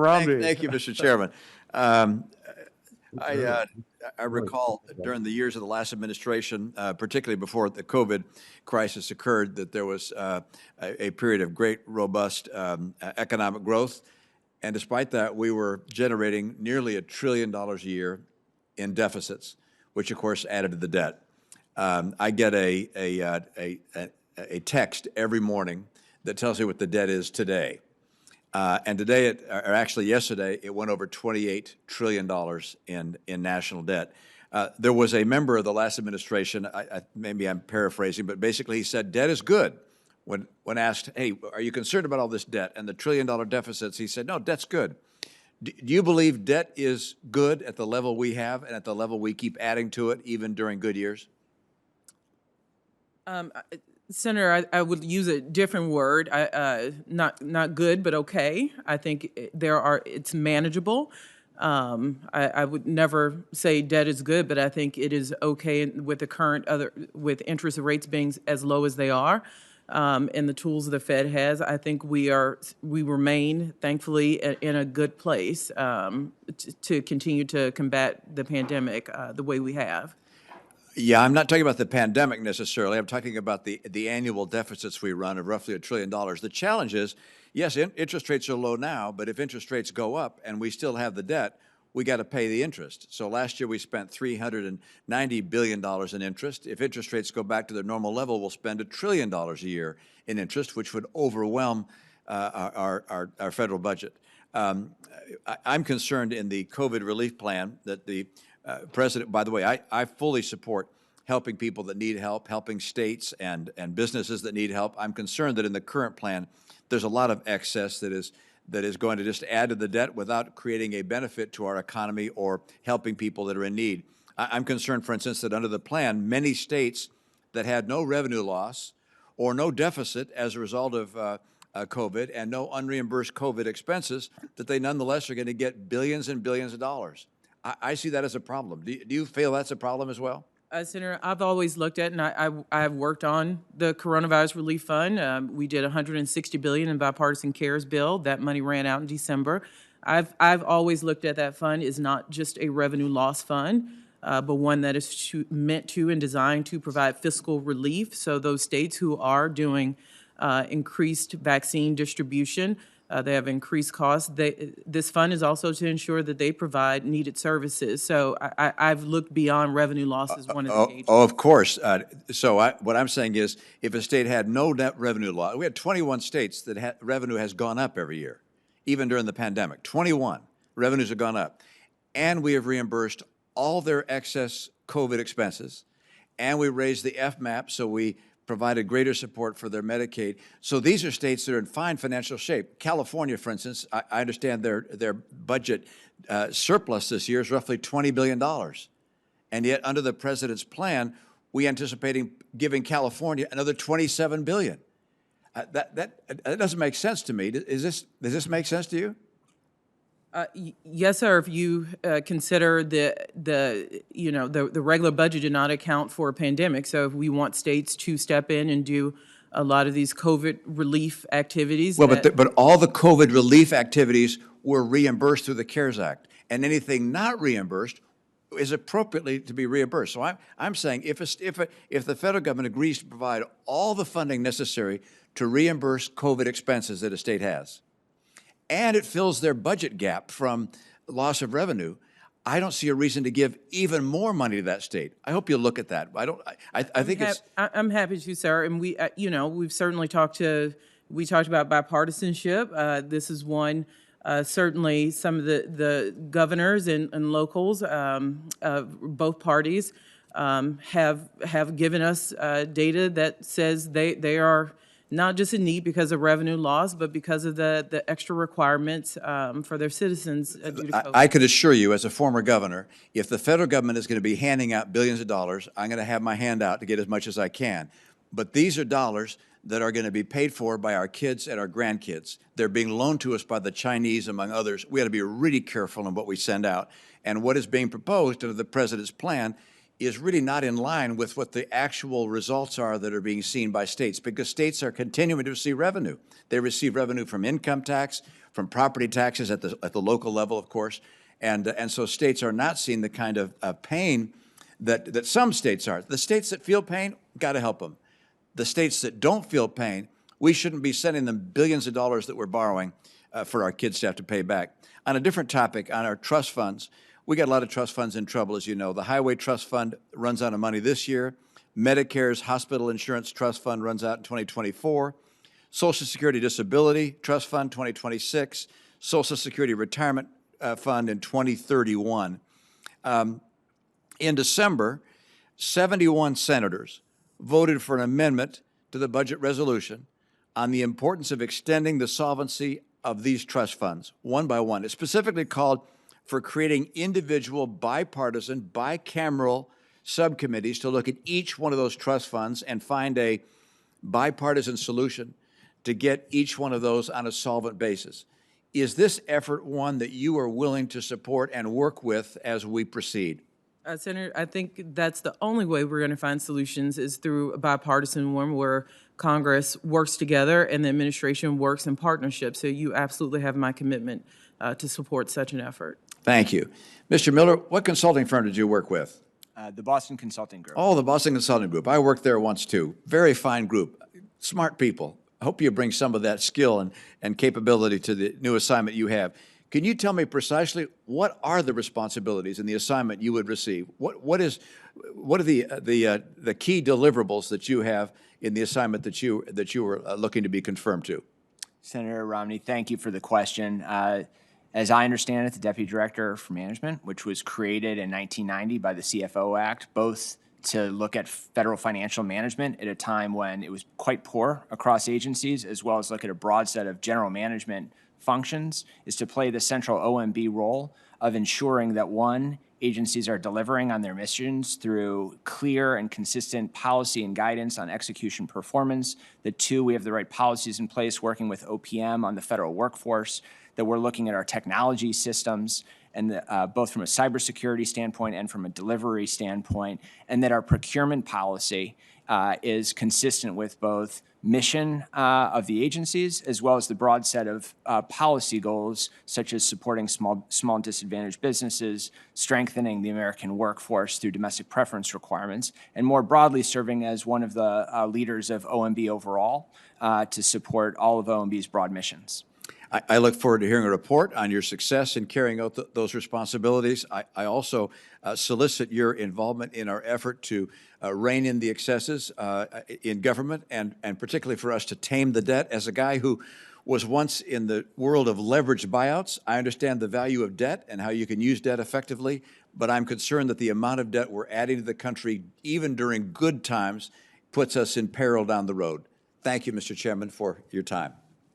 Romney. Thank you, Mr. Chairman. Um, I, uh, I recall during the years of the last administration, particularly before the COVID crisis occurred, that there was a period of great, robust economic growth. And despite that, we were generating nearly $1 trillion a year in deficits, which of course added to the debt. I get a text every morning that tells me what the debt is today. And today, or actually yesterday, it went over $28 trillion in national debt. There was a member of the last administration, maybe I'm paraphrasing, but basically he said debt is good. When asked, hey, are you concerned about all this debt and the $1 trillion deficits, he said, no, debt's good. Do you believe debt is good at the level we have and at the level we keep adding to it, even during good years? Senator, I would use a different word. Not good, but okay. I think it's manageable. I would never say debt is good, but I think it is okay with the current with interest rates being as low as they are, and the tools the Fed has. I think we remain, thankfully, in a good place to continue to combat the pandemic the way we have. Yeah, I'm not talking about the pandemic necessarily. I'm talking about the annual deficits we run of roughly $1 trillion. The challenge is, yes, interest rates are low now, but if interest rates go up and we still have the debt, we got to pay the interest. So last year we spent $390 billion in interest. If interest rates go back to their normal level, we'll spend $1 trillion a year in interest, which would overwhelm our federal budget. I'm concerned in the COVID relief plan that the President, by the way, I fully support helping people that need help, helping states and businesses that need help. I'm concerned that in the current plan, there's a lot of excess that is going to just add to the debt without creating a benefit to our economy or helping people that are in need. I'm concerned, for instance, that under the plan, many states that had no revenue loss or no deficit as a result of COVID and no unreimbursed COVID expenses, that they nonetheless are going to get billions and billions of dollars. I see that as a problem. Do you feel that's a problem as well? Senator, I've always looked at, and I've worked on the coronavirus relief fund. We did $160 billion in bipartisan CARES bill. That money ran out in December. I've always looked at that fund as not just a revenue loss fund, but one that is meant to and designed to provide fiscal relief. So those states who are doing increased vaccine distribution, they have increased costs. This fund is also to ensure that they provide needed services. So I've looked beyond revenue loss as one of the agencies. Oh, of course. What I'm saying is, if a state had no net revenue loss, we had 21 states that revenue has gone up every year, even during the pandemic. 21 revenues have gone up, and we have reimbursed all their excess COVID expenses, and we raised the FMAP, so we provided greater support for their Medicaid. So these are states that are in fine financial shape. California, for instance, I understand their budget surplus this year is roughly $20 billion. And yet under the president's plan, we anticipating giving California another $27 billion. That doesn't make sense to me. Does this make sense to you? Yes, sir. If you consider the regular budget did not account for a pandemic, so if we want states to step in and do a lot of these COVID relief activities. Well, but all the COVID relief activities were reimbursed through the CARES Act, and anything not reimbursed is appropriately to be reimbursed. So I'm saying if the federal government agrees to provide all the funding necessary to reimburse COVID expenses that a state has, and it fills their budget gap from loss of revenue, I don't see a reason to give even more money to that state. I hope you'll look at that. I'm happy to, sir. And we've certainly talked about bipartisanship. This is one, certainly some of the governors and locals, both parties, have given us data that says they are not just in need because of revenue loss, but because of the extra requirements for their citizens due to COVID. I could assure you, as a former governor, if the federal government is going to be handing out billions of dollars, I'm going to have my hand out to get as much as I can. But these are dollars that are going to be paid for by our kids and our grandkids. They're being loaned to us by the Chinese, among others. We got to be really careful in what we send out. And what is being proposed under the president's plan is really not in line with what the actual results are that are being seen by states, because states are continuing to receive revenue. They receive revenue from income tax, from property taxes at the local level, of course, and so states are not seeing the kind of pain that some states are. The states that feel pain, got to help them. The states that don't feel pain, we shouldn't be sending them billions of dollars that we're borrowing for our kids to have to pay back. On a different topic, on our trust funds, we got a lot of trust funds in trouble, as you know. The Highway Trust Fund runs out of money this year. Medicare's Hospital Insurance Trust Fund runs out in 2024. Social Security Disability Trust Fund 2026. Social Security Retirement Fund in 2031. In December, 71 senators voted for an amendment to the budget resolution on the importance of extending the solvency of these trust funds one by one. It specifically called for creating individual bipartisan, bicameral subcommittees to look at each one of those trust funds and find a bipartisan solution to get each one of those on a solvent basis. Is this effort one that you are willing to support and work with as we proceed? Senator, I think that's the only way we're going to find solutions is through a bipartisan one where Congress works together and the administration works in partnership. So you absolutely have my commitment to support such an effort. Thank you. Mr. Miller, what consulting firm did you work with? The Boston Consulting Group. Oh, the Boston Consulting Group. I worked there once too. Very fine group. Smart people. I hope you bring some of that skill and capability to the new assignment you have. Can you tell me precisely what are the responsibilities in the assignment you would receive? What are the key deliverables that you have in the assignment that you were looking to be confirmed to? Senator Romney, thank you for the question. As I understand it, the Deputy Director for Management, which was created in 1990 by the CFO Act, both to look at federal financial management at a time when it was quite poor across agencies, as well as look at a broad set of general management functions, is to play the central OMB role of ensuring that, one, agencies are delivering on their missions through clear and consistent policy and guidance on execution performance, that, two, we have the right policies in place working with OPM on the federal workforce, that we're looking at our technology systems, and both from a cybersecurity standpoint and from a delivery standpoint, and that our procurement policy is consistent with both mission of the agencies as well as the broad set of policy goals, such as supporting small and disadvantaged businesses, strengthening the American workforce through domestic preference requirements, and more broadly serving as one of the leaders of OMB overall to support all of OMB's broad missions. I look forward to hearing a report on your success in carrying out those responsibilities. I also solicit your involvement in our effort to rein in the excesses in government, and particularly for us to tame the debt. As a guy who was once in the world of leveraged buyouts, I understand the value of debt and how you can use debt effectively, but I'm concerned that the amount of debt we're adding to the country, even during good times, puts us in peril down the road. Thank you, Mr. Chairman, for your time.